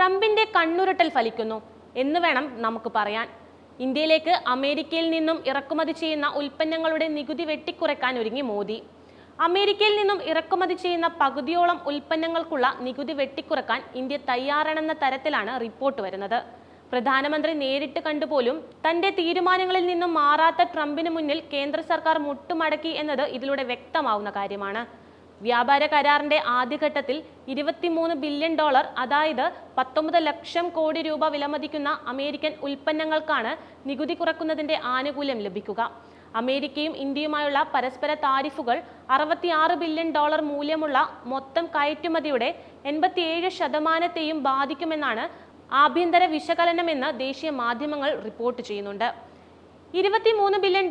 ട്രംപിന്റെ കണ്ണുരുട്ടൽ ഫലിക്കുന്നു എന്ന് വേണം നമുക്ക് പറയാൻ. ഇന്ത്യയിലേക്ക് അമേരിക്കയിൽ നിന്നും ഇറക്കുമതി ചെയ്യുന്ന ഉൽപ്പന്നങ്ങളുടെ നികുതി വെട്ടിക്കുറയ്ക്കാൻ ഒരുങ്ങി മോദി. അമേരിക്കയിൽ നിന്നും ഇറക്കുമതി ചെയ്യുന്ന പകുതിയോളം ഉൽപ്പന്നങ്ങൾക്കുള്ള നികുതി വെട്ടിക്കുറക്കാൻ ഇന്ത്യ തയ്യാറാണെന്ന തരത്തിലാണ് റിപ്പോർട്ട് വരുന്നത്. പ്രധാനമന്ത്രി നേരിട്ട് കണ്ടുപോലും തന്റെ തീരുമാനങ്ങളിൽ നിന്നും മാറാത്ത ട്രംപിന് മുന്നിൽ കേന്ദ്ര സർക്കാർ മുട്ടുമടക്കി എന്നത് ഇതിലൂടെ വ്യക്തമാവുന്ന കാര്യമാണ്. വ്യാപാര കരാറിന്റെ ആദ്യഘട്ടത്തിൽ $23 ബില്യൺ, അതായത് 19 ലക്ഷം കോടി രൂപ വിലമതിക്കുന്ന അമേരിക്കൻ ഉൽപ്പന്നങ്ങൾക്കാണ് നികുതി കുറക്കുന്നതിന്റെ ആനുകൂല്യം ലഭിക്കുക. അമേരിക്കയും ഇന്ത്യയുമായുള്ള പരസ്പര താരിഫുകൾ $66 ബില്യൺ മൂല്യമുള്ള മൊത്തം കയറ്റുമതിയുടെ 87% ബാധിക്കുമെന്നാണ് ആഭ്യന്തര വിശകലനമെന്ന് ദേശീയ മാധ്യമങ്ങൾ റിപ്പോർട്ട് ചെയ്യുന്നുണ്ട്. $23 ബില്യൺ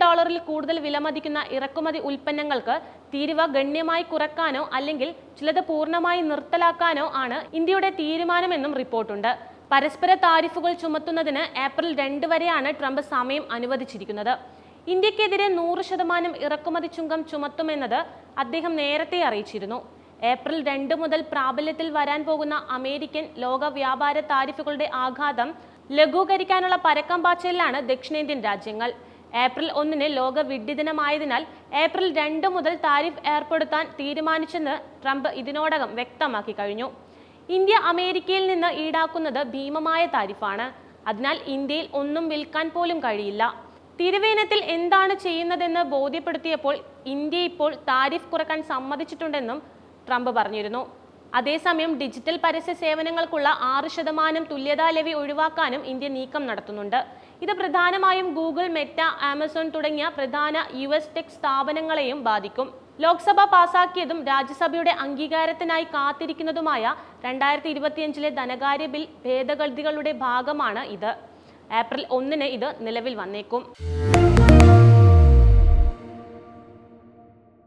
കൂടുതൽ വിലമതിക്കുന്ന ഇറക്കുമതി ഉൽപ്പന്നങ്ങൾക്ക് തീരുവ ഗണ്യമായി കുറക്കാനോ അല്ലെങ്കിൽ ചിലത് പൂർണ്ണമായി നിർത്തലാക്കാനോ ആണ് ഇന്ത്യയുടെ തീരുമാനമെന്നും റിപ്പോർട്ടുണ്ട്. പരസ്പര താരിഫുകൾ ചുമത്തുന്നതിന് ഏപ്രിൽ 2 വരെയാണ് ട്രംപ് സമയം അനുവദിച്ചിരിക്കുന്നത്. ഇന്ത്യക്കെതിരെ 100% ഇറക്കുമതി ചുങ്കം ചുമത്തുമെന്നത് അദ്ദേഹം നേരത്തെ അറിയിച്ചിരുന്നു. ഏപ്രിൽ 2 മുതൽ പ്രാബല്യത്തിൽ വരാൻ പോകുന്ന അമേരിക്കൻ ലോക വ്യാപാര താരിഫുകളുടെ ആഘാതം ലഘൂകരിക്കാനുള്ള പരക്കം പാച്ചിലാണ് ദക്ഷിണേന്ത്യൻ രാജ്യങ്ങൾ. ഏപ്രിൽ 1 ലോക വിഡ്ഢി ദിനമായതിനാൽ ഏപ്രിൽ 2 മുതൽ താരിഫ് ഏർപ്പെടുത്താൻ തീരുമാനിച്ചെന്ന് ട്രംപ് ഇതിനോടകം വ്യക്തമാക്കി കഴിഞ്ഞു. ഇന്ത്യ അമേരിക്കയിൽ നിന്ന് ഈടാക്കുന്നത് ഭീമമായ താരിഫാണ്. അതിനാൽ ഇന്ത്യയിൽ ഒന്നും വിൽക്കാൻ പോലും കഴിയില്ല. തിരുവേനത്തിൽ എന്താണ് ചെയ്യുന്നതെന്ന് ബോധ്യപ്പെടുത്തിയപ്പോൾ ഇന്ത്യ ഇപ്പോൾ താരിഫ് കുറക്കാൻ സമ്മതിച്ചിട്ടുണ്ടെന്നും ട്രംപ് പറഞ്ഞിരുന്നു. അതേസമയം ഡിജിറ്റൽ പരസ്യ സേവനങ്ങൾക്കുള്ള 6% തുല്യതാ ലെവി ഒഴിവാക്കാനും ഇന്ത്യ നീക്കം നടത്തുന്നുണ്ട്. ഇത് പ്രധാനമായും ഗൂഗിൾ, മെറ്റ, ആമസോൺ തുടങ്ങിയ പ്രധാന US ടെക് സ്ഥാപനങ്ങളെയും ബാധിക്കും. ലോക്സഭ പാസാക്കിയതും രാജ്യസഭയുടെ അംഗീകാരത്തിനായി കാത്തിരിക്കുന്നതുമായ 2025 ധനകാര്യ ബിൽ ഭേദഗതികളുടെ ഭാഗമാണ് ഇത്. ഏപ്രിൽ 1 ഇത് നിലവിൽ വന്നേക്കും.